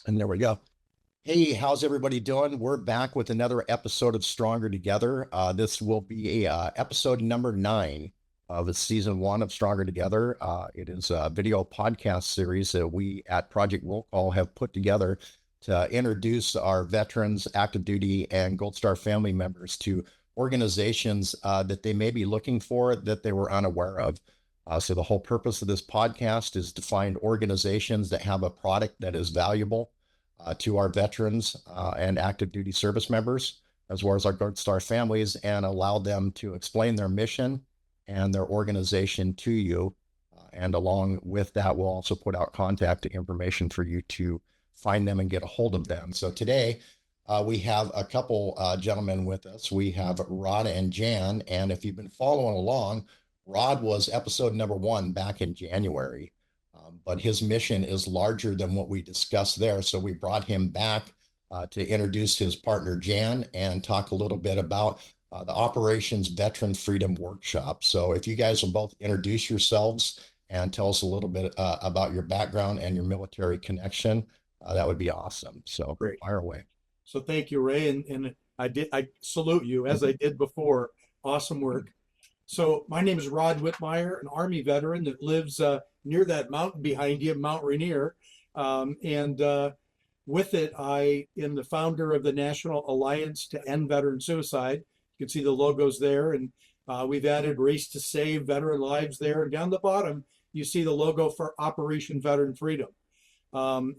And there we go. Hey, how's everybody doing? We're back with another episode of Stronger Together. This will be episode number 9 of season 1 of Stronger Together. It is a video podcast series that we at Project Roll Call have put together to introduce our veterans, active duty, and Gold Star family members to organizations that they may be looking for that they were unaware of. So the whole purpose of this podcast is to find organizations that have a product that is valuable to our veterans and active duty service members, as well as our Gold Star families, and allow them to explain their mission and their organization to you. And along with that, we'll also put out contact information for you to find them and get a hold of them. So today, we have a couple gentlemen with us. We have Rod and Jan. And if you've been following along, Rod was episode number 1 back in January. But his mission is larger than what we discussed there. So we brought him back to introduce his partner, Jan, and talk a little bit about the Operations Veteran Freedom Workshop. So if you guys will both introduce yourselves and tell us a little bit about your background and your military connection, that would be awesome. So Great. fire away. So thank you, Ray. And I salute you as I did before. Awesome work. So my name is Rod Whitmire, an Army veteran that lives near that mountain behind you, Mount Rainier. With it, I am the founder of the National Alliance to End Veteran Suicide. You can see the logos there. And we've added Race to Save Veteran Lives there. And down the bottom, you see the logo for Operation Veteran Freedom.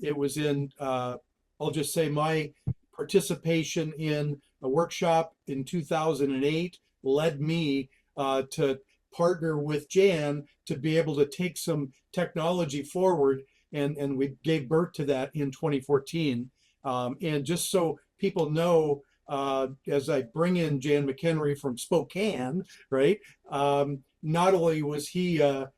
It was in, I'll just say my participation in a workshop in 2008 led me to partner with Jan to be able to take some technology forward, and we gave birth to that in 2014. And just so people know, as I bring in Jan McHenry from Spokane, right? Not only was he a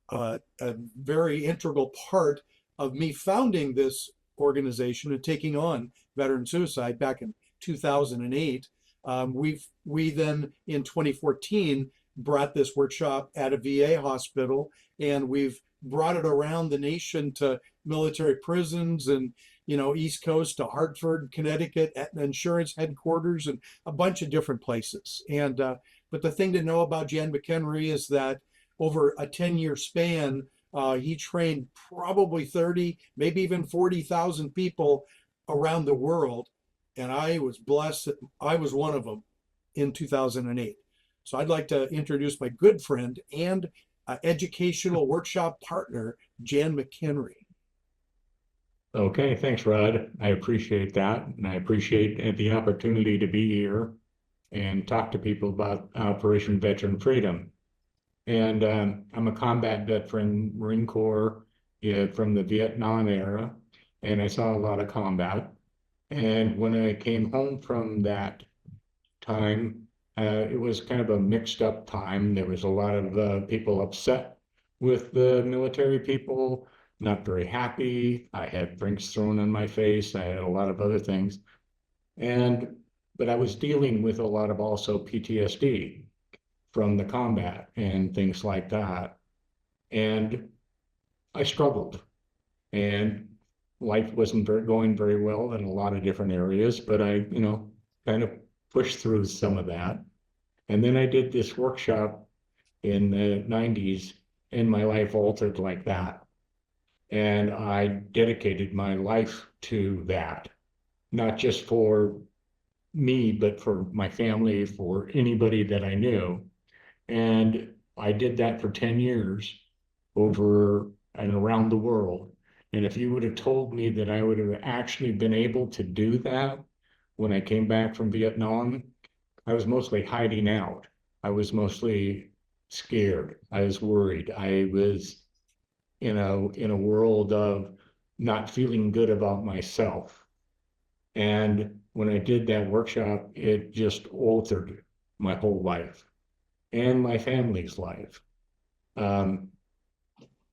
very integral part of me founding this organization and taking on veteran suicide back in 2008. We then in 2014 brought this workshop at a VA hospital, and we've brought it around the nation to military prisons and, East Coast to Hartford, Connecticut, at an insurance headquarters, and a bunch of different places. And but the thing to know about Jan McHenry is that over a 10-year span, he trained probably 30, maybe even 40,000 people around the world. And I was blessed that I was one of them in 2008. So I'd like to introduce my good friend and educational workshop partner, Jan McHenry. Okay, thanks, Rod. I appreciate that. And I appreciate the opportunity to be here and talk to people about Operation Veteran Freedom. And I'm a combat veteran, Marine Corps, from the Vietnam era, and I saw a lot of combat. And when I came home from that time, it was kind of a mixed up time. There was a lot of people upset with the military people, not very happy. I had drinks thrown in my face. I had a lot of other things. But I was dealing with a lot of also PTSD from the combat and things like that. And I struggled. And life wasn't going very well in a lot of different areas, but I, kind of pushed through some of that. And then I did this workshop in the 90s, and my life altered like that. And I dedicated my life to that, not just for me, but for my family, for anybody that I knew. And I did that for 10 years over and around the world. And if you would have told me that I would have actually been able to do that when I came back from Vietnam, I was mostly hiding out. I was mostly scared. I was worried. I was, in a world of not feeling good about myself. And when I did that workshop, it just altered my whole life and my family's life. And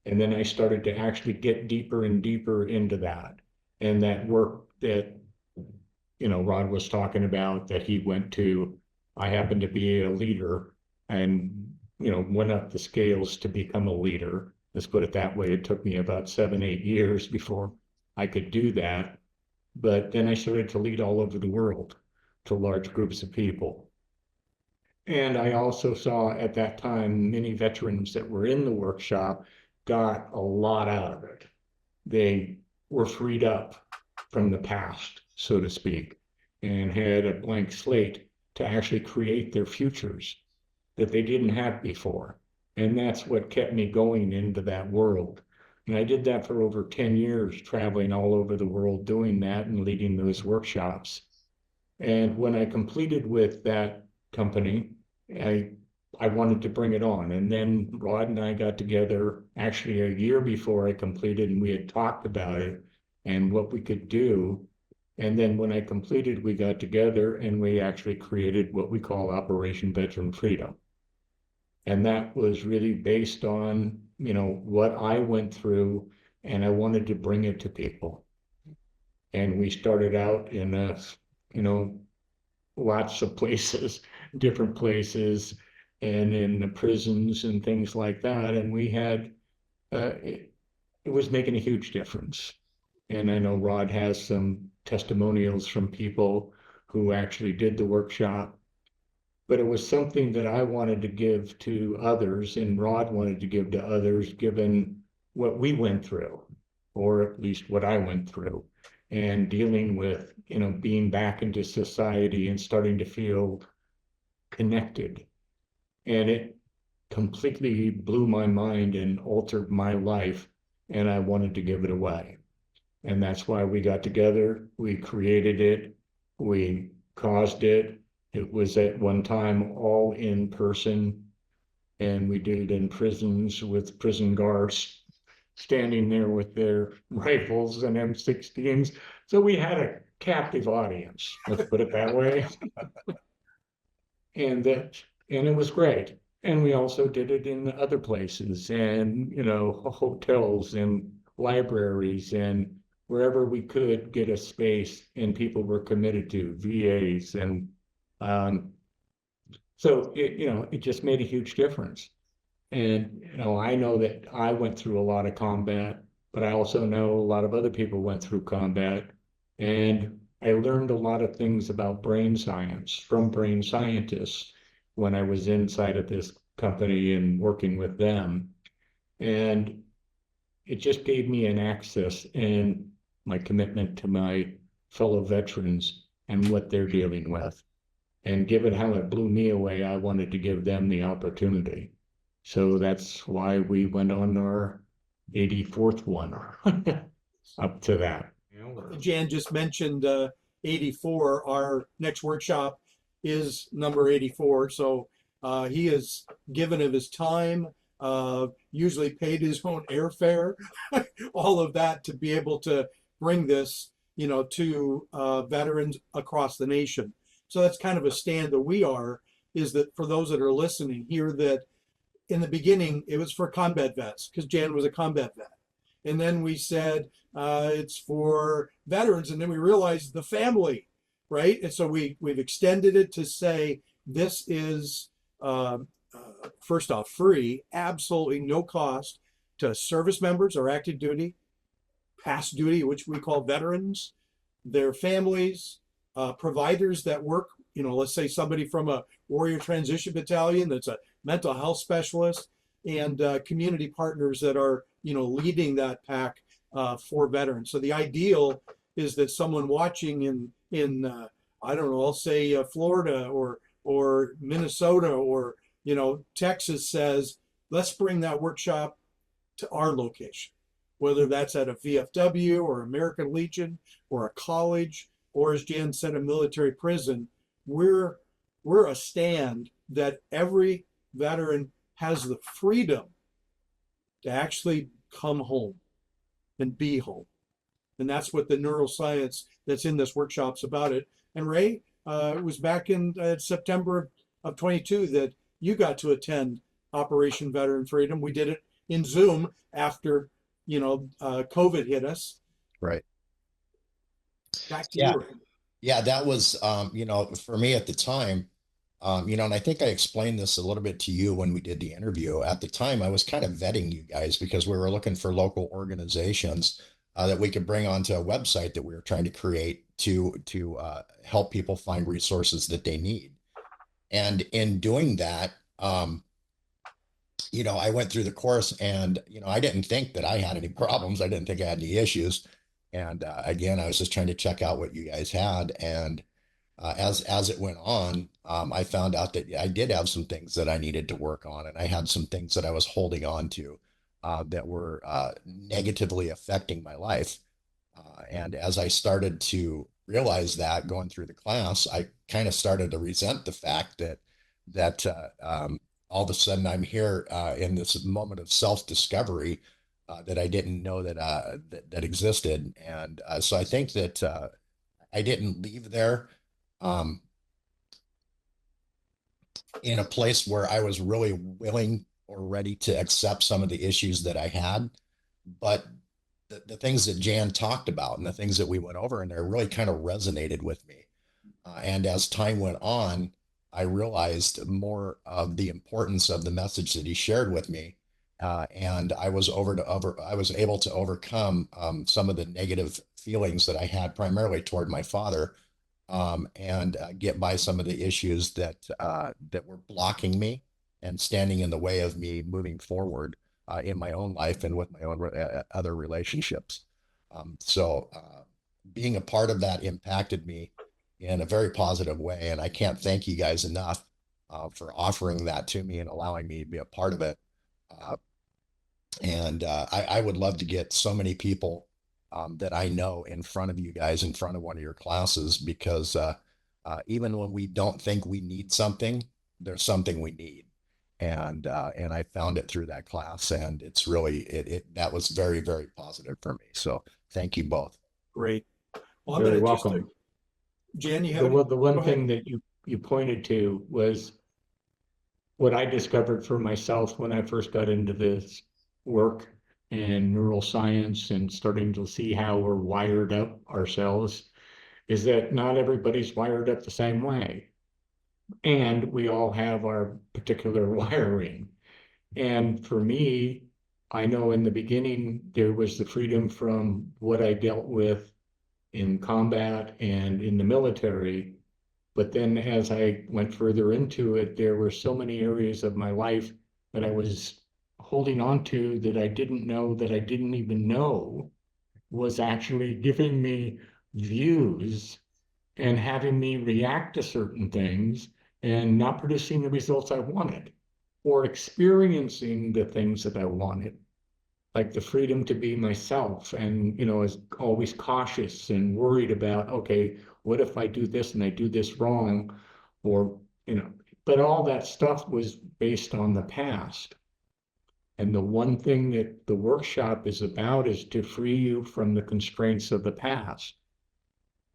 then I started to actually get deeper and deeper into that. And that work that, Rod was talking about, that he went to, I happened to be a leader and, went up the scales to become a leader. Let's put it that way. It took me about 7, 8 years before I could do that. But then I started to lead all over the world to large groups of people. And I also saw at that time many veterans that were in the workshop got a lot out of it. They were freed up from the past, so to speak, and had a blank slate to actually create their futures that they didn't have before. And that's what kept me going into that world. And I did that for over 10 years, traveling all over the world doing that and leading those workshops. And when I completed with that company, I I wanted to bring it on. And then Rod and I got together actually a year before I completed, and we had talked about it and what we could do. And then when I completed, we got together and we actually created what we call Operation Veteran Freedom. And that was really based on, what I went through, and I wanted to bring it to people. And we started out in lots of places, different places, and in the prisons and things like that. And we had, it was making a huge difference. And I know Rod has some testimonials from people who actually did the workshop, but it was something that I wanted to give to others, and Rod wanted to give to others, given what we went through, or at least what I went through, and dealing with, being back into society and starting to feel connected. And it completely blew my mind and altered my life, and I wanted to give it away. And that's why we got together, we created it, we caused it. It was at one time all in person, and we did it in prisons with prison guards standing there with their rifles and M16s. So we had a captive audience, let's put it that way. And it was great. And we also did it in other places, and hotels and libraries and wherever we could get a space and people were committed to VAs. And so it just made a huge difference. And I know that I went through a lot of combat, but I also know a lot of other people went through combat. And I learned a lot of things about brain science from brain scientists when I was inside of this company and working with them. And it just gave me an access and my commitment to my fellow veterans and what they're dealing with. And given how it blew me away, I wanted to give them the opportunity. So that's why we went on our 84th one up to that. Jan just mentioned 84. Our next workshop is number 84. So he has given of his time, usually paid his own airfare, all of that to be able to bring this, to veterans across the nation. So that's kind of a stand that we are, is that for those that are listening here, that in the beginning it was for combat vets because Jan was a combat vet. And then we said it's for veterans, and then we realized the family, right? And so we've extended it to say this is first off free, absolutely no cost to service members or active duty, past duty, which we call veterans, their families, providers that work. Let's say somebody from a warrior transition battalion that's a mental health specialist, and community partners that are leading that pack for veterans. So the ideal is that someone watching in I don't know, I'll say Florida or Minnesota or Texas says, let's bring that workshop to our location, whether that's at a VFW or American Legion or a college, or as Jan said, a military prison. We're a stand that every veteran has the freedom to actually come home and be home. And that's what the neuroscience that's in this workshop's about it. And Ray, it was back in September of 22 that you got to attend Operation Veteran Freedom. We did it in Zoom after, COVID hit us. Right. Back to Yeah. you. Yeah, that was, for me at the time, and I think I explained this a little bit to you when we did the interview. At the time, I was kind of vetting you guys because we were looking for local organizations that we could bring onto a website that we were trying to create to help people find resources that they need. And in doing that, I went through the course, and I didn't think that I had any problems. I didn't think I had any issues. And again, I was just trying to check out what you guys had. And as it went on, I found out that I did have some things that I needed to work on, and I had some things that I was holding on to that were negatively affecting my life. And as I started to realize that going through the class, I kind of started to resent the fact that all of a sudden I'm here in this moment of self-discovery that I didn't know that existed. And so I think that I didn't leave there um, in a place where I was really willing or ready to accept some of the issues that I had. But the things that Jan talked about and the things that we went over in there really kind of resonated with me. And as time went on, I realized more of the importance of the message that he shared with me. And I was able to overcome some of the negative feelings that I had primarily toward my father, and get by some of the issues that were blocking me and standing in the way of me moving forward in my own life and with my own other relationships. So being a part of that impacted me in a very positive way, and I can't thank you guys enough for offering that to me and allowing me to be a part of it. Uh, and I would love to get so many people that I know in front of you guys, in front of one of your classes, because even when we don't think we need something, there's something we need. And I found it through that class, and it's really that was very, very positive for me. So thank you both. Great. Well, I'm Very going to just, welcome. Jan, you The have one, the go one ahead. thing that you pointed to was what I discovered for myself when I first got into this work in neuroscience and starting to see how we're wired up ourselves is that not everybody's wired up the same way. And we all have our particular wiring. And for me, I know in the beginning, there was the freedom from what I dealt with in combat and in the military. But then as I went further into it, there were so many areas of my life that I was holding on to that I didn't know that I didn't even know was actually giving me views and having me react to certain things and not producing the results I wanted or experiencing the things that I wanted, like the freedom to be myself. And, is always cautious and worried about, okay, what if I do this and I do this wrong? Or, but all that stuff was based on the past. And the one thing that the workshop is about is to free you from the constraints of the past.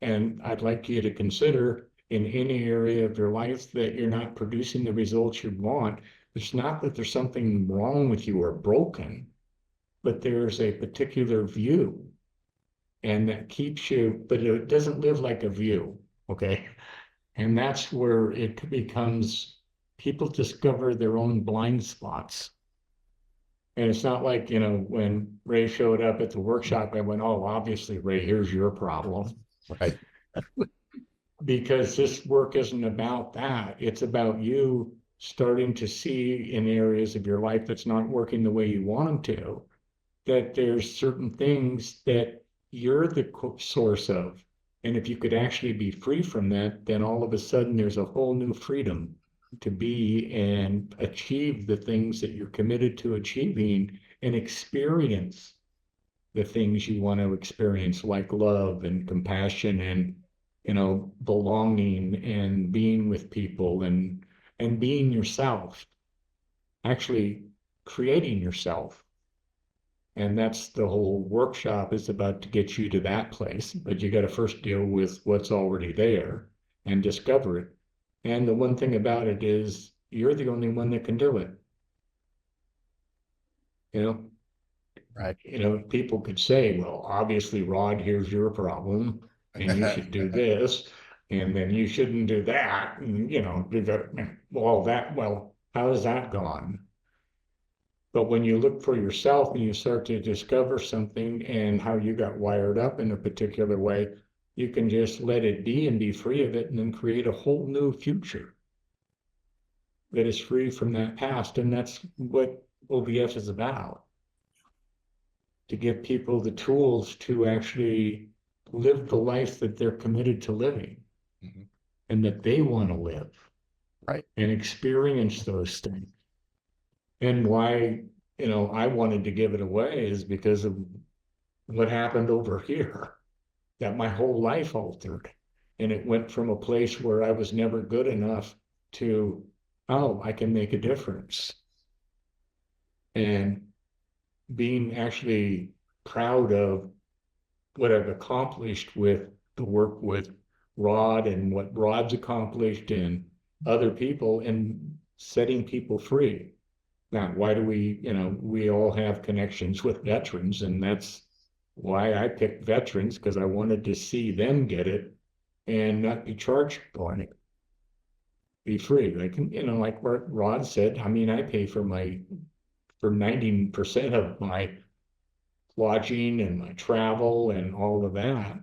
And I'd like you to consider in any area of your life that you're not producing the results you want. It's not that there's something wrong with you or broken, but there's a particular view and that keeps you, but it doesn't live like a view. Okay. And that's where it becomes people discover their own blind spots. And it's not like, when Ray showed up at the workshop, I went, oh, obviously, Ray, here's your problem. Right. Because this work isn't about that. It's about you starting to see in areas of your life that's not working the way you want them to, that there's certain things that you're the source of. And if you could actually be free from that, then all of a sudden there's a whole new freedom to be and achieve the things that you're committed to achieving and experience the things you want to experience, like love and compassion and belonging and being with people and being yourself, actually creating yourself. And that's the whole workshop is about to get you to that place. But you got to first deal with what's already there and discover it. And the one thing about it is you're the only one that can do it. Right. People could say, well, obviously, Rod, here's your problem, and you should do this, and then you shouldn't do that, and do that. Well, how has that gone? But when you look for yourself and you start to discover something and how you got wired up in a particular way, you can just let it be and be free of it and then create a whole new future that is free from that past. And that's what OVF is about, to give people the tools to actually live the life that they're committed to living and that they want to live. Right. And experience those things. And why, I wanted to give it away is because of what happened over here, that my whole life altered. And it went from a place where I was never good enough to, oh, I can make a difference. And being actually proud of what I've accomplished with the work with Rod and what Rod's accomplished and other people and setting people free. Now, why do we all have connections with veterans, and that's why I picked veterans, because I wanted to see them get it and not be charged for it. Be free. Like what Rod said, I pay for 90% of my lodging and my travel and all of that.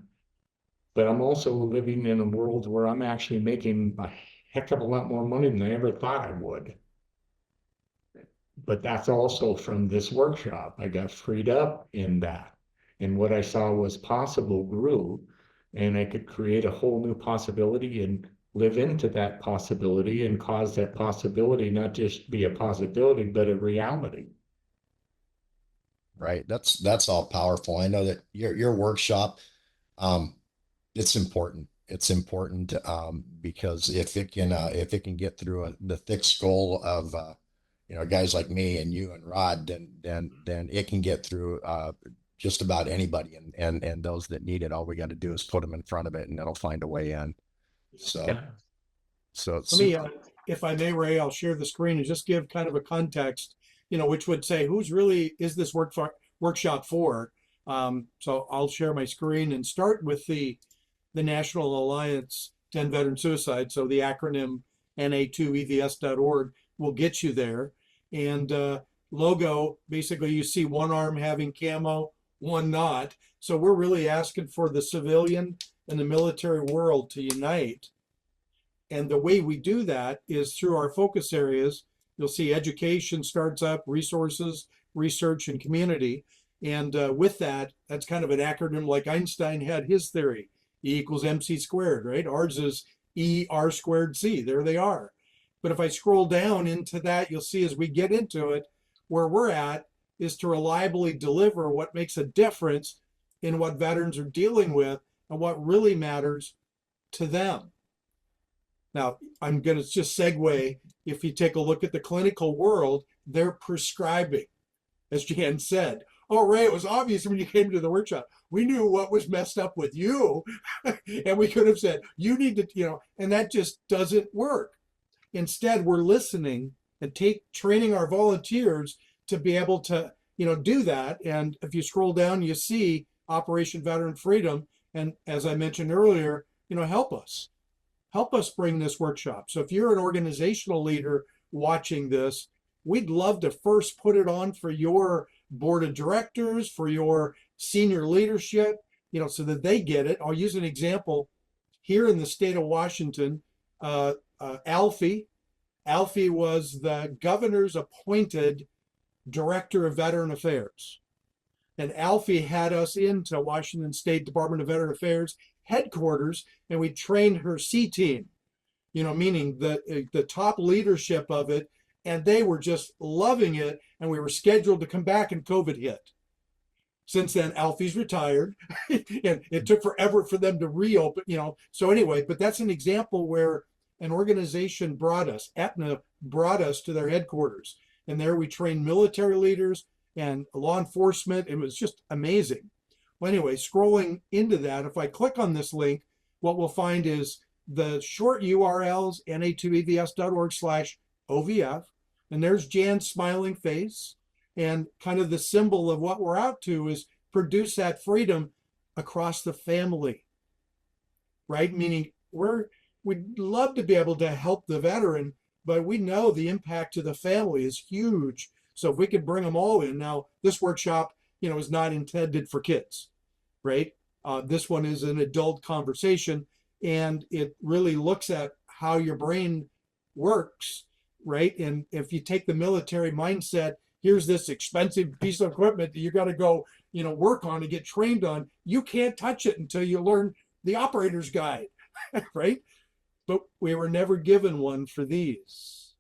But I'm also living in a world where I'm actually making a heck of a lot more money than I ever thought I would. But that's also from this workshop. I got freed up in that. And what I saw was possible grew, and I could create a whole new possibility and live into that possibility and cause that possibility not just be a possibility, but a reality. Right. That's all powerful. I know that your workshop, it's important. It's important because if it can get through the thick skull of guys like me and you and Rod, then it can get through just about anybody, and those that need it. All we got to do is put them in front of it, and it'll find a way in. So Yeah. so it's Let me, if I may, Ray, I'll share the screen and just give kind of a context, which would say is this workshop for? So I'll share my screen and start with the National Alliance to End Veteran Suicide. So the acronym na2evs.org will get you there. And logo, basically you see one arm having camo, one not. So we're really asking for the civilian and the military world to unite. And the way we do that is through our focus areas. You'll see education starts up, resources, research, and community. And with that, that's kind of an acronym like Einstein had his theory. E equals MC squared, right? Ours is E R squared C. There they are. But if I scroll down into that, you'll see as we get into it, where we're at is to reliably deliver what makes a difference in what veterans are dealing with and what really matters to them. Now, I'm going to just segue. If you take a look at the clinical world, they're prescribing, as Jan said. Oh, Ray, it was obvious when you came to the workshop. We knew what was messed up with you. And we could have said, you need to, and that just doesn't work. Instead, we're listening and training our volunteers to be able to, do that. And if you scroll down, you see Operation Veteran Freedom. And as I mentioned earlier, help us bring this workshop. So if you're an organizational leader watching this, we'd love to first put it on for your board of directors, for your senior leadership, so that they get it. I'll use an example here in the state of Washington. Alfie was the governor's appointed director of veteran affairs. And Alfie had us into Washington State Department of Veteran Affairs headquarters, and we trained her C team, meaning the top leadership of it, and they were just loving it. And we were scheduled to come back, and COVID hit. Since then, Alfie's retired, and it took forever for them to reopen, So anyway, but that's an example where an organization brought us, Aetna brought us to their headquarters. And there we trained military leaders and law enforcement. It was just amazing. Well, anyway, scrolling into that, if I click on this link, what we'll find is the short URLs, na2evs.org/OVF. And there's Jan's smiling face. And kind of the symbol of what we're out to is produce that freedom across the family, right? Meaning we'd love to be able to help the veteran, but we know the impact to the family is huge. So if we could bring them all in, now this workshop, is not intended for kids, right? This one is an adult conversation, and it really looks at how your brain works, right? And if you take the military mindset, here's this expensive piece of equipment that you got to go, work on and get trained on. You can't touch it until you learn the operator's guide, right? But we were never given one for these.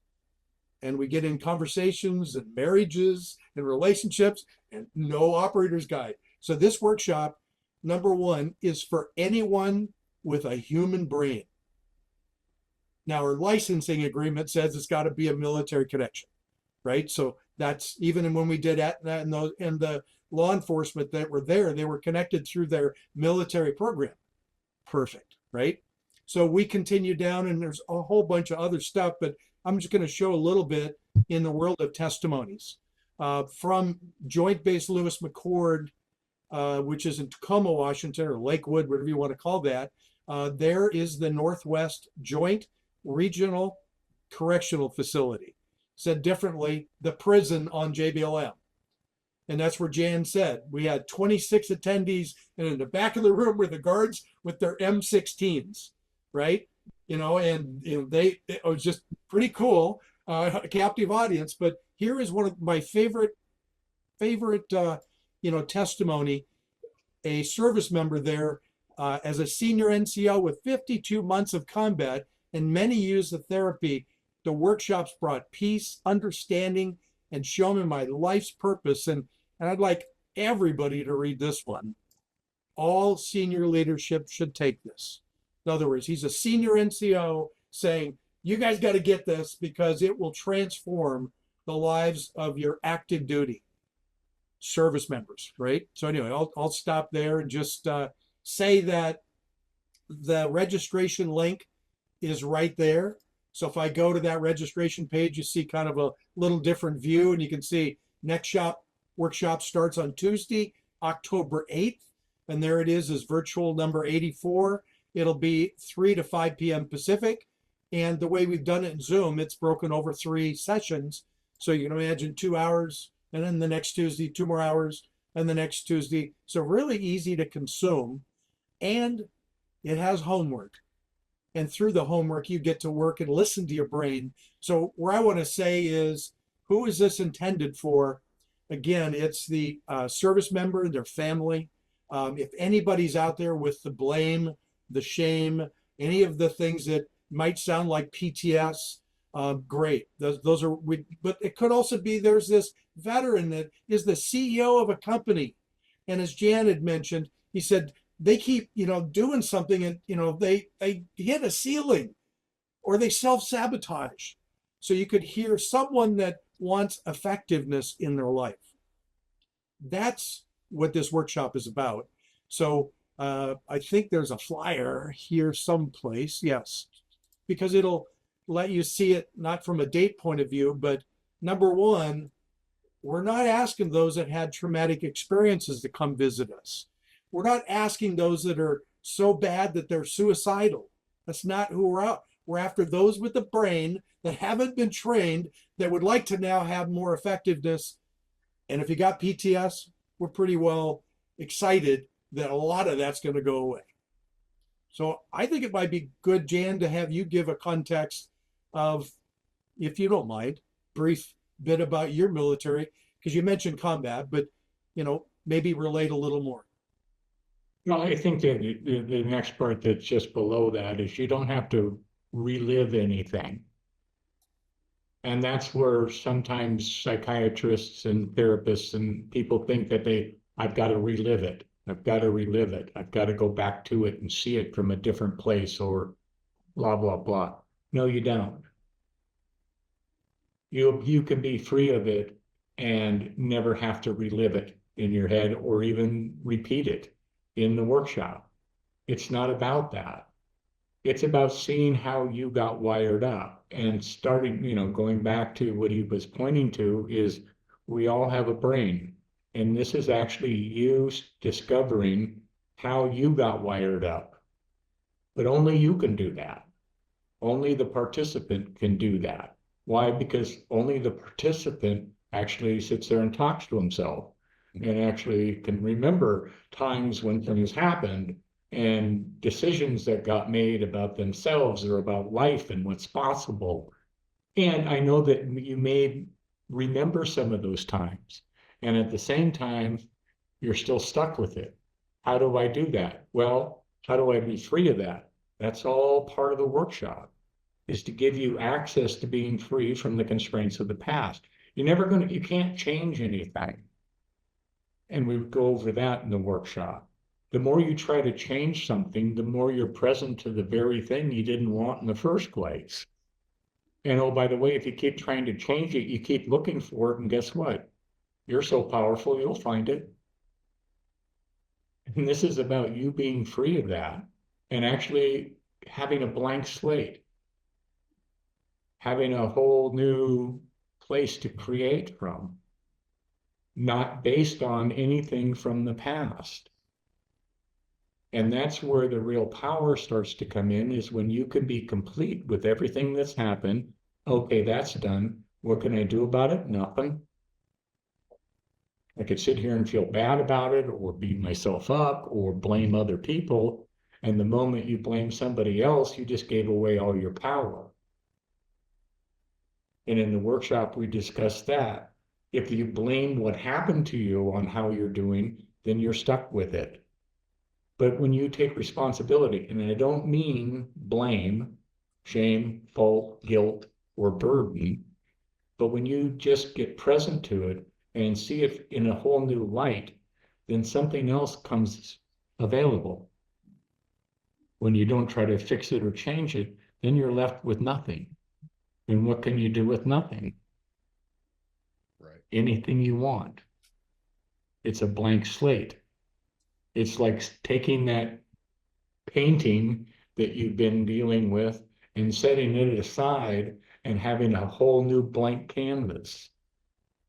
And we get in conversations and marriages and relationships and no operator's guide. So this workshop, number one, is for anyone with a human brain. Now, our licensing agreement says it's got to be a military connection, right? So that's even when we did that, and the law enforcement that were there, they were connected through their military program. Perfect, right? So we continue down, and there's a whole bunch of other stuff, but I'm just going to show a little bit in the world of testimonies from Joint Base Lewis McChord, which is in Tacoma, Washington, or Lakewood, whatever you want to call that. There is the Northwest Joint Regional Correctional Facility. Said differently, the prison on JBLM. And that's where Jan said. We had 26 attendees, and in the back of the room were the guards with their M16s, right? It was just pretty cool, captive audience. But here is one of my favorite testimony. A service member there as a senior NCO with 52 months of combat and many years of therapy. The workshops brought peace, understanding, and show me my life's purpose. And I'd like everybody to read this one. All senior leadership should take this. In other words, he's a senior NCO saying, you guys got to get this because it will transform the lives of your active duty service members, right? So anyway, I'll stop there and just say that the registration link is right there. So if I go to that registration page, you see kind of a little different view, and you can see next workshop starts on Tuesday, October 8th. And there it is virtual number 84. It'll be 3 to 5 p.m. Pacific. And the way we've done it in Zoom, it's broken over 3 sessions. So you can imagine 2 hours, and then the next Tuesday, 2 more hours, and the next Tuesday. So really easy to consume. And it has homework. And through the homework, you get to work and listen to your brain. So where I want to say is, who is this intended for? Again, it's the service member and their family. If anybody's out there with the blame, the shame, any of the things that might sound like PTS, great. Those are, but it could also be there's this veteran that is the CEO of a company. And as Jan had mentioned, he said, they keep, doing something and, they hit a ceiling or they self-sabotage. So you could hear someone that wants effectiveness in their life. That's what this workshop is about. So I think there's a flyer here someplace. Yes, because it'll let you see it not from a date point of view, but number one, we're not asking those that had traumatic experiences to come visit us. We're not asking those that are so bad that they're suicidal. That's not who we're out. We're after those with the brain that haven't been trained that would like to now have more effectiveness. And if you got PTS, we're pretty well excited that a lot of that's going to go away. So I think it might be good, Jan, to have you give a context of, if you don't mind, brief bit about your military, because you mentioned combat, but, maybe relate a little more. Well, I think that the next part that's just below that is you don't have to relive anything. And that's where sometimes psychiatrists and therapists and people think that I've got to relive it. I've got to relive it. I've got to go back to it and see it from a different place or blah, blah, blah. No, you don't. You can be free of it and never have to relive it in your head or even repeat it in the workshop. It's not about that. It's about seeing how you got wired up and starting, going back to what he was pointing to is we all have a brain. And this is actually you discovering how you got wired up. But only you can do that. Only the participant can do that. Why? Because only the participant actually sits there and talks to himself and actually can remember times when things happened and decisions that got made about themselves or about life and what's possible. And I know that you may remember some of those times. And at the same time, you're still stuck with it. How do I do that? Well, how do I be free of that? That's all part of the workshop, is to give you access to being free from the constraints of the past. You can't change anything. And we would go over that in the workshop. The more you try to change something, the more you're present to the very thing you didn't want in the first place. And oh, by the way, if you keep trying to change it, you keep looking for it, and guess what? You're so powerful, you'll find it. And this is about you being free of that and actually having a blank slate, having a whole new place to create from, not based on anything from the past. And that's where the real power starts to come in, is when you can be complete with everything that's happened. Okay, that's done. What can I do about it? Nothing. I could sit here and feel bad about it, or beat myself up, or blame other people. And the moment you blame somebody else, you just gave away all your power. And in the workshop, we discussed that. If you blame what happened to you on how you're doing, then you're stuck with it. But when you take responsibility, and I don't mean blame, shame, fault, guilt, or burden, but when you just get present to it and see it in a whole new light, then something else comes available. When you don't try to fix it or change it, then you're left with nothing. And what can you do with nothing? Right. Anything you want. It's a blank slate. It's like taking that painting that you've been dealing with and setting it aside and having a whole new blank canvas.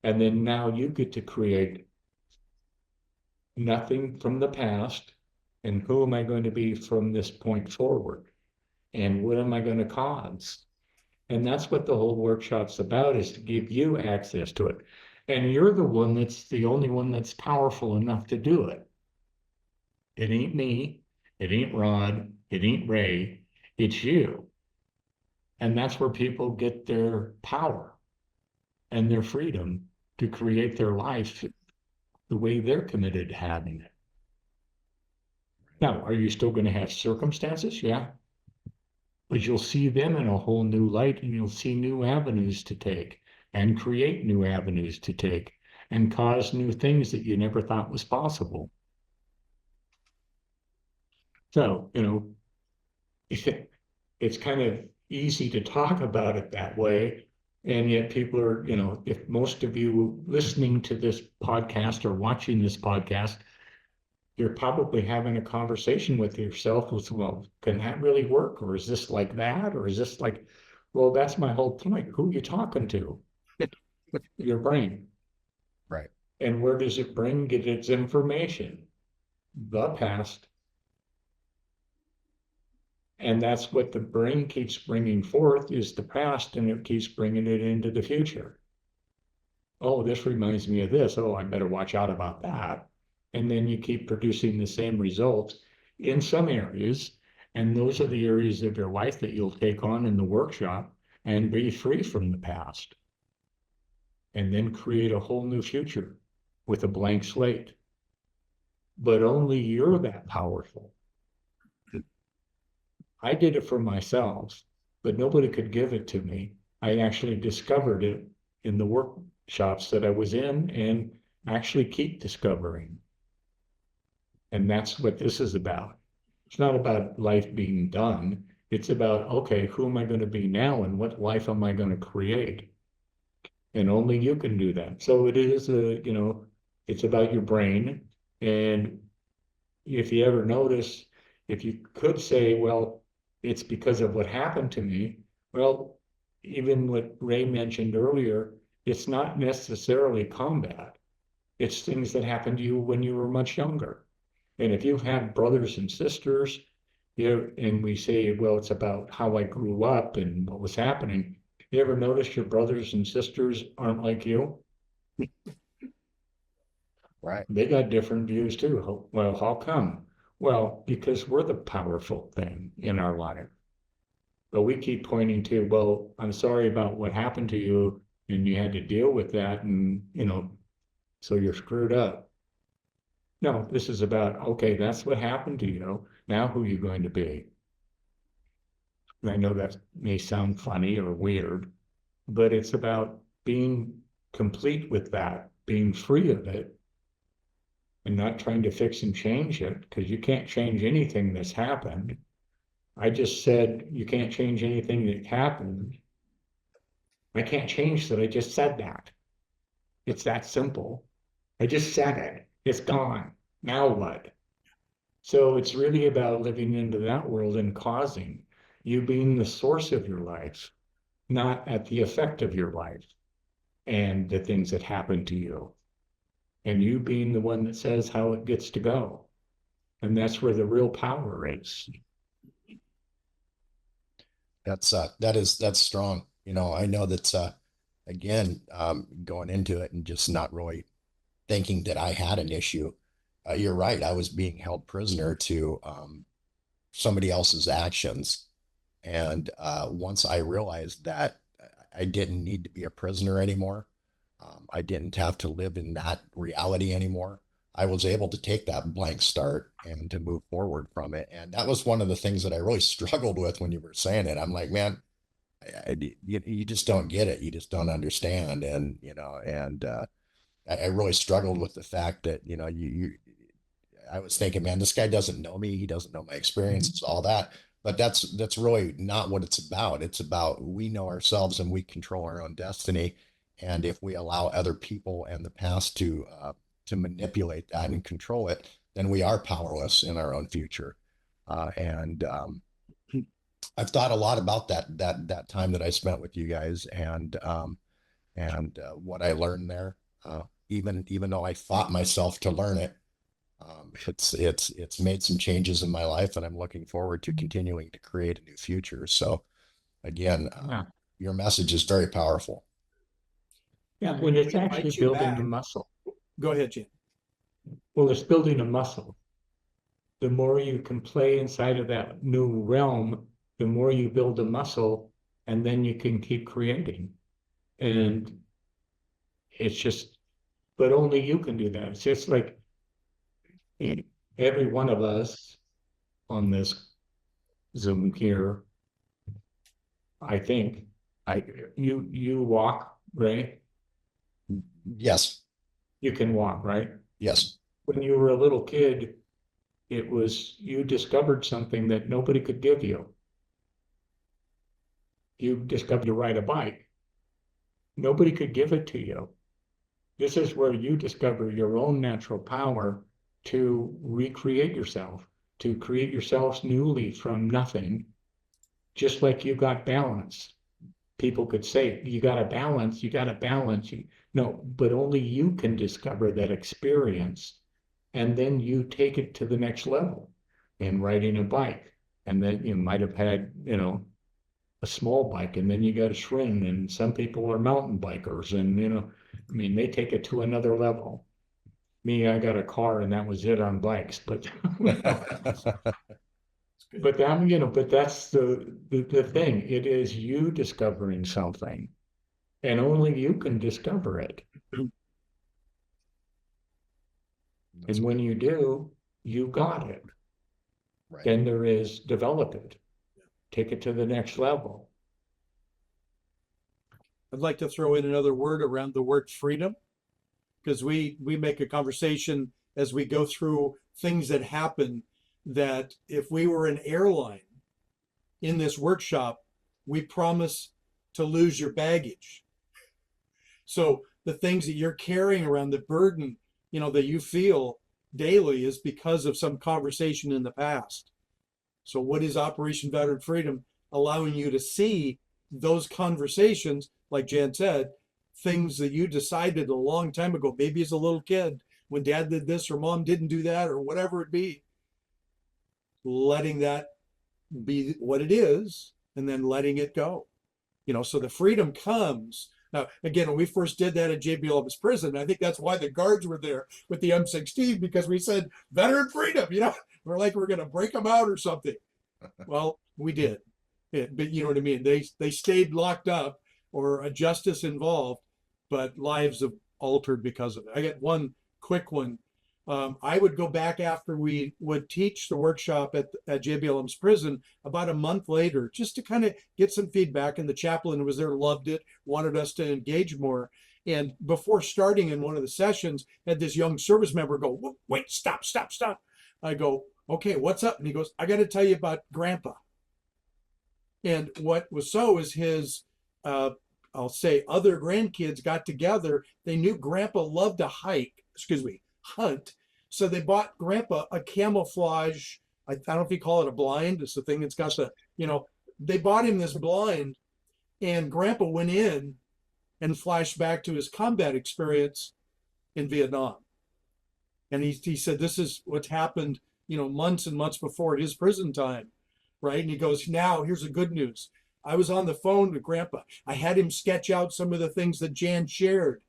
And then now you get to create nothing from the past. And who am I going to be from this point forward? And what am I going to cause? And that's what the whole workshop's about, is to give you access to it. And you're the only one that's powerful enough to do it. It ain't me, it ain't Rod, it ain't Ray, it's you. And that's where people get their power and their freedom to create their life the way they're committed to having it. Now, are you still going to have circumstances? Yeah. But you'll see them in a whole new light, and you'll see new avenues to take and create new avenues to take and cause new things that you never thought was possible. So, it's kind of easy to talk about it that way. And yet people are, if most of you listening to this podcast or watching this podcast, you're probably having a conversation with yourself with, well, can that really work? Or is this like that? Or is this like, well, that's my whole point. Who are you talking to? Your brain. Right. And where does it get its information? The past. And that's what the brain keeps bringing forth, is the past, and it keeps bringing it into the future. Oh, this reminds me of this. Oh, I better watch out about that. And then you keep producing the same results in some areas. And those are the areas of your life that you'll take on in the workshop and be free from the past. And then create a whole new future with a blank slate. But only you're that powerful. I did it for myself, but nobody could give it to me. I actually discovered it in the workshops that I was in, and actually keep discovering. And that's what this is about. It's not about life being done. It's about, okay, who am I going to be now, and what life am I going to create? And only you can do that. So it is it's about your brain. And if you ever notice, if you could say, well, it's because of what happened to me. Well, even what Ray mentioned earlier, it's not necessarily combat. It's things that happened to you when you were much younger. And if you have brothers and sisters, and we say, well, it's about how I grew up and what was happening. You ever notice your brothers and sisters aren't like you? Right. They got different views too. Well, how come? Well, because we're the powerful thing in our life. But we keep pointing to, well, I'm sorry about what happened to you, and you had to deal with that, and so you're screwed up. No, this is about, okay, that's what happened to you. Now who are you going to be? And I know that may sound funny or weird, but it's about being complete with that, being free of it, and not trying to fix and change it, because you can't change anything that's happened. I just said you can't change anything that happened. I can't change that. I just said that. It's that simple. I just said it. It's gone. Now what? So it's really about living into that world and causing you being the source of your life, not at the effect of your life and the things that happen to you. And you being the one that says how it gets to go. And that's where the real power is. That's strong. I know that's again, going into it and just not really thinking that I had an issue. You're right. I was being held prisoner to somebody else's actions. And once I realized that I didn't need to be a prisoner anymore, I didn't have to live in that reality anymore. I was able to take that blank start and to move forward from it. And that was one of the things that I really struggled with when you were saying it. I'm like, man, you just don't get it. You just don't understand. And I really struggled with the fact that, I was thinking, man, this guy doesn't know me. He doesn't know my experiences, all that. But that's really not what it's about. It's about we know ourselves and we control our own destiny. And if we allow other people and the past to manipulate that and control it, then we are powerless in our own future. And I've thought a lot about that time that I spent with you guys and what I learned there. Even though I fought myself to learn it, it's made some changes in my life, and I'm looking forward to continuing to create a new future. So again, Yeah. your message is very powerful. Yeah, when it's We actually invite you building back. the muscle. Go ahead, Jim. Well, it's building a muscle. The more you can play inside of that new realm, the more you build a muscle, and then you can keep creating. And it's just, but only you can do that. It's just like every one of us on this Zoom here, I think, you walk, right? Yes. You can walk, right? Yes. When you were a little kid, it was you discovered something that nobody could give you. You discovered to ride a bike. Nobody could give it to you. This is where you discover your own natural power to recreate yourself, to create yourselves newly from nothing, just like you got balance. People could say, you got to balance, you got to balance. No, but only you can discover that experience. And then you take it to the next level in riding a bike. And then you might have had, a small bike, and then you got a swing, and some people are mountain bikers, and they take it to another level. Me, I got a car, and that was it on bikes, but but that's the thing. It is you discovering something, and only you can discover it. And when you do, you got it. Right. Then there is develop it, take it to the next level. I'd like to throw in another word around the word freedom, because we make a conversation as we go through things that happen, that if we were an airline in this workshop, we promise to lose your baggage. So the things that you're carrying around, the burden, that you feel daily, is because of some conversation in the past. So what is Operation Veteran Freedom? Allowing you to see those conversations, like Jan said, things that you decided a long time ago, maybe as a little kid, when dad did this or mom didn't do that or whatever it be, letting that be what it is and then letting it go. So the freedom comes Now, again, when we first did that at JBLM's prison, I think that's why the guards were there with the M16, because we said veteran freedom, we're like, we're going to break them out or something. Well, we did. But you know what I mean? They stayed locked up or a justice involved, but lives have altered because of it. I got one quick one. I would go back after we would teach the workshop at JBLM's prison about a month later, just to kind of get some feedback. And the chaplain who was there loved it, wanted us to engage more. And before starting in one of the sessions, had this young service member go, "Wait, stop. I go, "Okay, what's up?" And he goes, "I got to tell you about Grandpa." And what was so is his, I'll say, other grandkids got together. They knew Grandpa loved to hunt. So they bought Grandpa a camouflage, I don't know if you call it a blind. It's the thing that's got they bought him this blind, and Grandpa went in and flashed back to his combat experience in Vietnam. And he said, this is what happened, months and months before his prison time. Right. And he goes, now here's the good news. I was on the phone with Grandpa. I had him sketch out some of the things that Jan shared.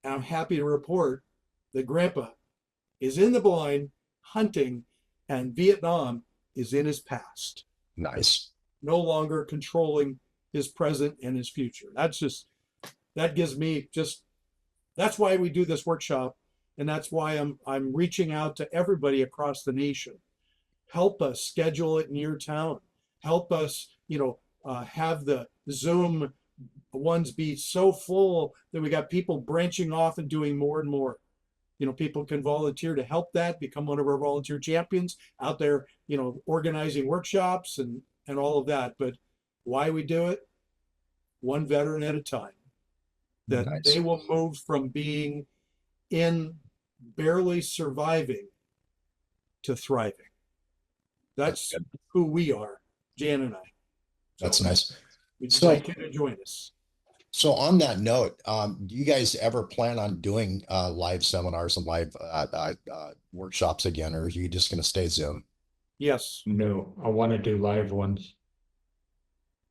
And I'm happy to report that Grandpa is in the blind hunting, and Vietnam is in his past. Nice. No longer controlling his present and his future. That gives me that's why we do this workshop. And that's why I'm reaching out to everybody across the nation. Help us schedule it in your town. Help us, have the Zoom ones be so full that we got people branching off and doing more and more. People can volunteer to help that, become one of our volunteer champions out there, organizing workshops and all of that. But why we do it? One veteran at a time. That Nice. They will move from being in barely surviving to thriving. That's who we are, Jan and I. That's nice. We'd So- like you to join us. So on that note, do you guys ever plan on doing live seminars and live workshops again, or are you just going to stay Zoom? Yes. No, I want to do live ones.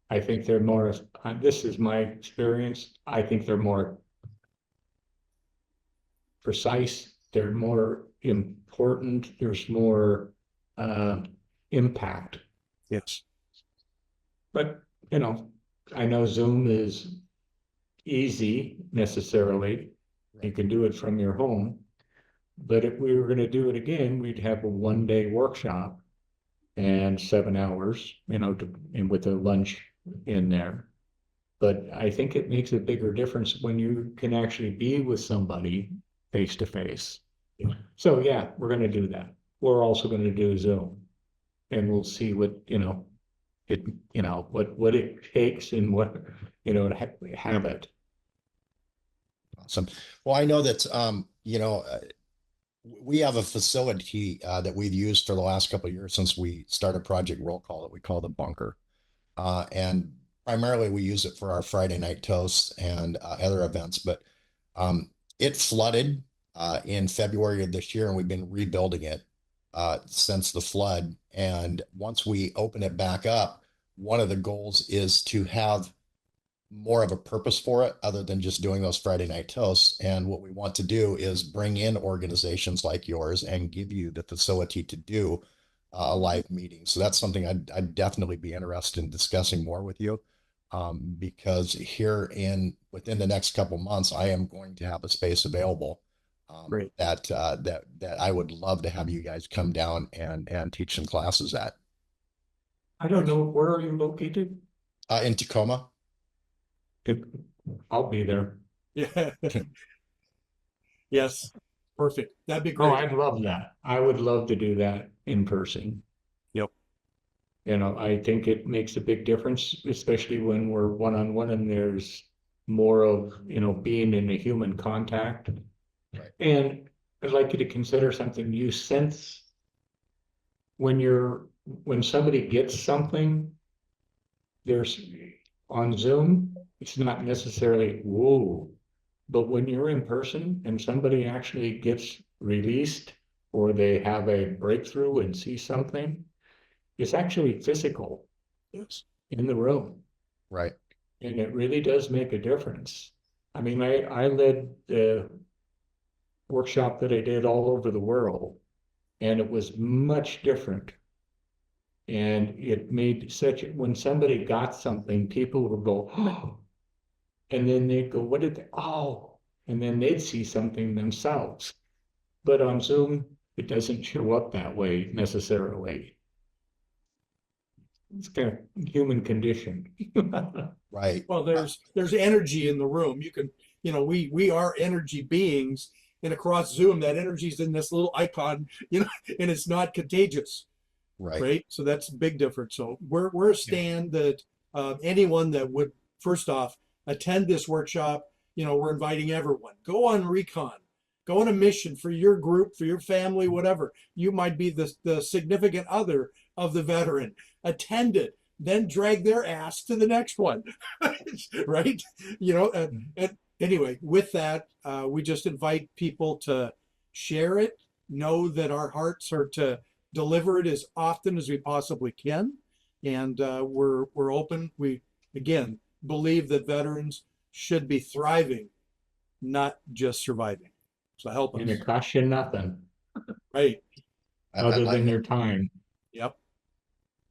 I think they're more, this is my experience, I think they're more precise, they're more important, there's more impact. Yes. But, I know Zoom is easy necessarily. You can do it from your home. But if we were going to do it again, we'd have a 1-day workshop and 7 hours, and with a lunch in there. But I think it makes a bigger difference when you can actually be with somebody face to face. So yeah, we're going to do that. We're also going to do Zoom, and we'll see what, what it takes and what, to have it. Awesome. Well, I know that, we have a facility that we've used for the last couple of years since we started Project Roll Call that we call the Bunker. And primarily we use it for our Friday night toasts and other events, but it flooded in February of this year, and we've been rebuilding it since the flood. And once we open it back up, one of the goals is to have more of a purpose for it other than just doing those Friday night toasts. And what we want to do is bring in organizations like yours and give you the facility to do a live meeting. So that's something I'd definitely be interested in discussing more with you, because within the next couple months, I am going to have a space available that I would love to have you guys come down and teach some classes at. I don't know, where are you located? In Tacoma. I'll be there. Yeah. Yes. Perfect. That'd be Oh, great. I'd love that. I would love to do that in person. Yep. I think it makes a big difference, especially when we're one-on-one and there's more of, being in a human contact. Right. And I'd like you to consider something. You sense when somebody gets something, on Zoom, it's not necessarily whoa, but when you're in person and somebody actually gets released or they have a breakthrough and see something, it's actually physical. Yes. In the room. Right. And it really does make a difference. I mean, I led the workshop that I did all over the world, and it was much different. And it made such, when somebody got something, people would go, oh, and then they'd go, what did they, oh, and then they'd see something themselves. But on Zoom, it doesn't show up that way necessarily. It's kind of human condition. Right. Well, there's energy in the room. You can, we are energy beings, and across Zoom, that energy's in this little icon, and it's not contagious, Right. right? So that's a big difference. So we're a stand that anyone that would first off attend this workshop, we're inviting everyone. Go on recon, go on a mission for your group, for your family, whatever. You might be the significant other of the veteran. Attend it, then drag their ass to the next one, right? And anyway, with that, we just invite people to share it, know that our hearts are to deliver it as often as we possibly can, and we're open. We again believe that veterans should be thriving, not just surviving. So help us. And it costs you nothing Right. I other like than it. your time. Yep.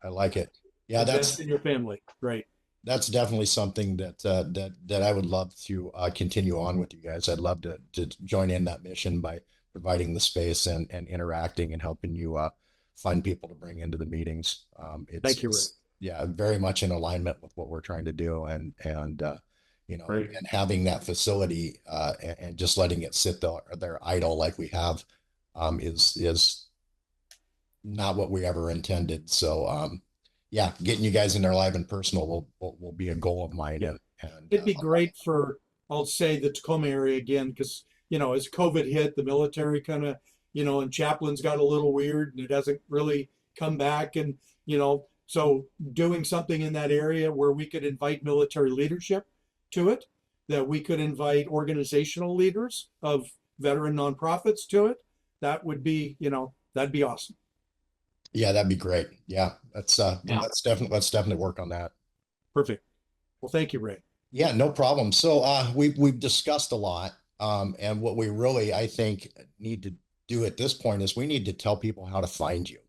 I like it. Yeah, Invest in your family. Right. that's definitely something that I would love to continue on with you guys. I'd love to join in that mission by providing the space and interacting and helping you find people to bring into the meetings. Thank you, Rick. Yeah, very much in alignment with what we're trying to do, and Right. and having that facility and just letting it sit there idle like we have is not what we ever intended. So yeah, getting you guys in there live and personal will be a goal of mine. Yeah. And It'd be great for, I'll say, the Tacoma area again, because, as COVID hit, the military kind of, and chaplains got a little weird and it hasn't really come back. And, so doing something in that area where we could invite military leadership to it, that we could invite organizational leaders of veteran nonprofits to it, that would be, that'd be awesome. yeah, that'd be great. Yeah, Yeah. let's definitely work on that. Perfect. Well, thank you, Ray. Yeah, no problem. So we've discussed a lot. And what we really, I think, need to do at this point is we need to tell people how to find you.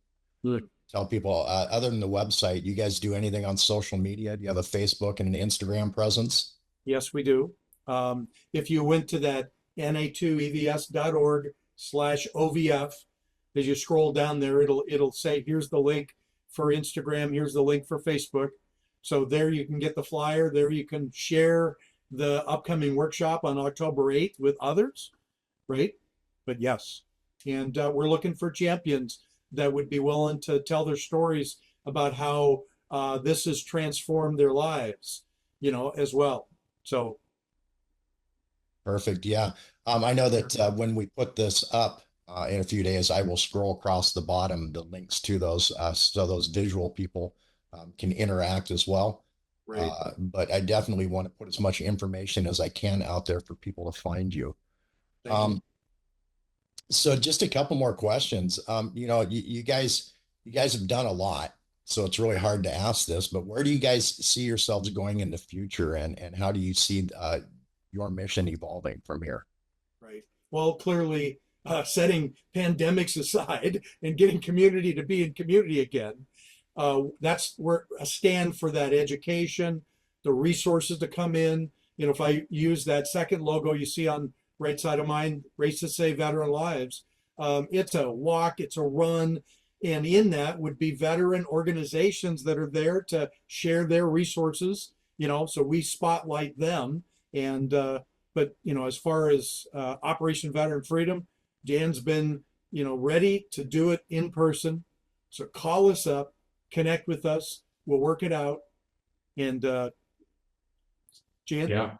Good. Tell people, other than the website, you guys do anything on social media? Do you have a Facebook and an Instagram presence? Yes, we do. If you went to that na2evs.org/OVF, as you scroll down there, it'll say, here's the link for Instagram, here's the link for Facebook. So there you can get the flyer. There you can share the upcoming workshop on October 8th with others, right? But yes, and we're looking for champions that would be willing to tell their stories about how this has transformed their lives, as well. So Perfect. Yeah. I know that when we put this up in a few days, I will scroll across the bottom the links to those so those visual people can interact as well. right. But I definitely want to put as much information as I can out there for people to find you. Thank you. So just a couple more questions. You guys have done a lot, so it's really hard to ask this, but where do you guys see yourselves going in the future, and how do you see your mission evolving from here? Right. Well, clearly, setting pandemics aside and getting community to be in community again, that's where a stand for that education, the resources to come in. If I use that second logo you see on right side of mine, Race to Save Veteran Lives, it's a walk, it's a run. And in that would be veteran organizations that are there to share their resources, so we spotlight them. And, but, as far as Operation Veteran Freedom, Dan's been, ready to do it in person. So call us up, connect with us, we'll work it out. And Jan? Yeah.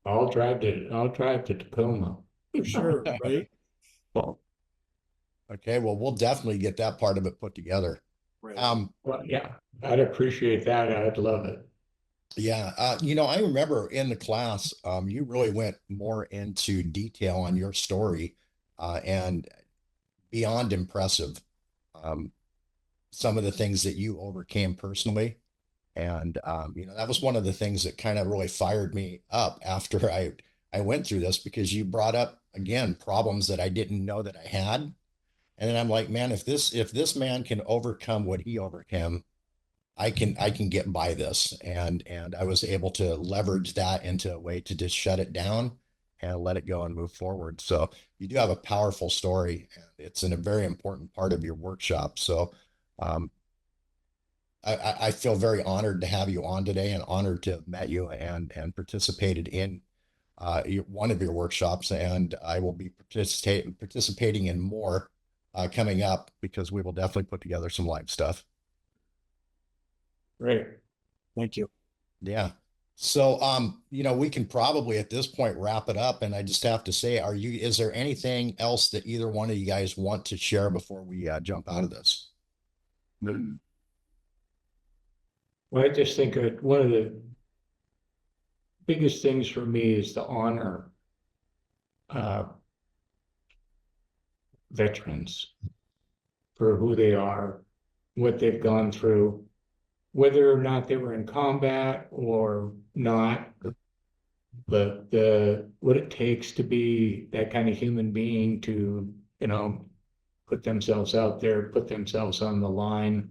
I'll drive to Tacoma. For sure, right? Well, Okay, well, we'll definitely get that part of it put together. Right. yeah, I'd appreciate that. I'd love it. Yeah, I remember in the class, you really went more into detail on your story, and beyond impressive. Some of the things that you overcame personally, And that was one of the things that kind of really fired me up after I went through this, because you brought up again problems that I didn't know that I had. And then I'm like, man, if this man can overcome what he overcame, I can get by this. And I was able to leverage that into a way to just shut it down and let it go and move forward. So you do have a powerful story, and it's in a very important part of your workshop. So um, I feel very honored to have you on today, and honored to have met you and participated in one of your workshops. And I will be participating in more coming up, because we will definitely put together some live stuff. Great. Thank you. Yeah. So, we can probably at this point wrap it up. And I just have to say, is there anything else that either one of you guys want to share before we jump out of this? Well, I just think that one of the biggest things for me is to honor veterans for who they are, what they've gone through, whether or not they were in combat or not, but what it takes to be that kind of human being to, put themselves out there, put themselves on the line,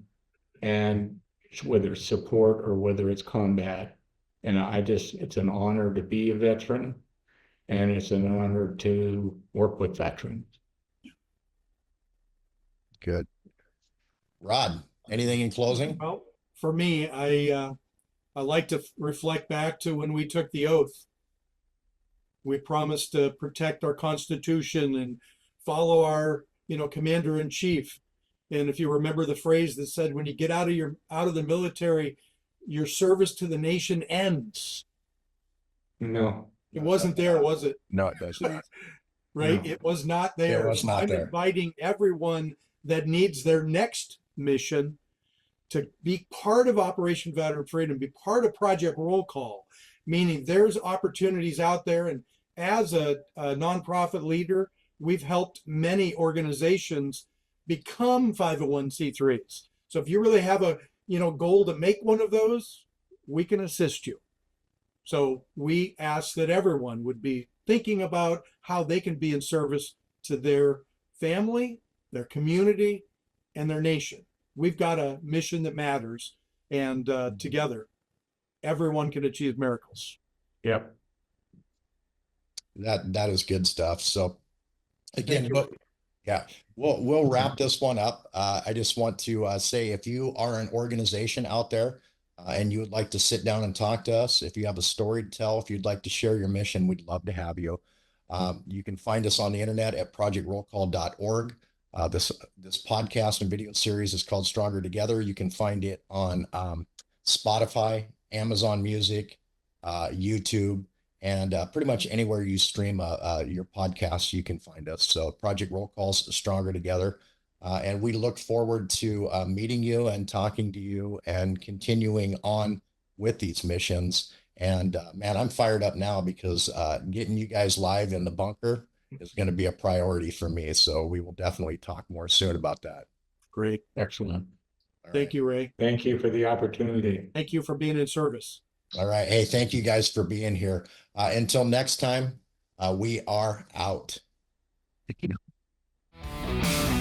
and whether it's support or whether it's combat. And it's an honor to be a veteran, and it's an honor to work with veterans. Good. Rod, anything in closing? Well, for me, I like to reflect back to when we took the oath. We promised to protect our Constitution and follow our, commander in chief. And if you remember the phrase that said, when you get out of the military, your service to the nation ends. No, It wasn't there, was it? No, it does not. Right? No. It was not there. It was not I'm there. inviting everyone that needs their next mission to be part of Operation Veteran Freedom, be part of Project Roll Call, meaning there's opportunities out there. And as a nonprofit leader, we've helped many organizations become 501c3s. So if you really have a goal to make one of those, we can assist you. So we ask that everyone would be thinking about how they can be in service to their family, their community, and their nation. We've got a mission that matters, and together, everyone can achieve miracles. Yep. That is good stuff. So again, Thank you. yeah, we'll wrap this one up. I just want to say, if you are an organization out there and you would like to sit down and talk to us, if you have a story to tell, if you'd like to share your mission, we'd love to have you. You can find us on the internet at projectrollcall.org. This podcast and video series is called Stronger Together. You can find it on Spotify, Amazon Music, YouTube, and pretty much anywhere you stream your podcasts, you can find us. So Project Roll Call's Stronger Together. And we look forward to meeting you and talking to you and continuing on with these missions. And man, I'm fired up now, because getting you guys live in the bunker is going to be a priority for me. So we will definitely talk more soon about that. Great. Excellent. All Thank right. you, Ray. Thank you for the opportunity. Thank you for being in service. All right. Hey, thank you guys for being here. Until next time, we are out. Thank you.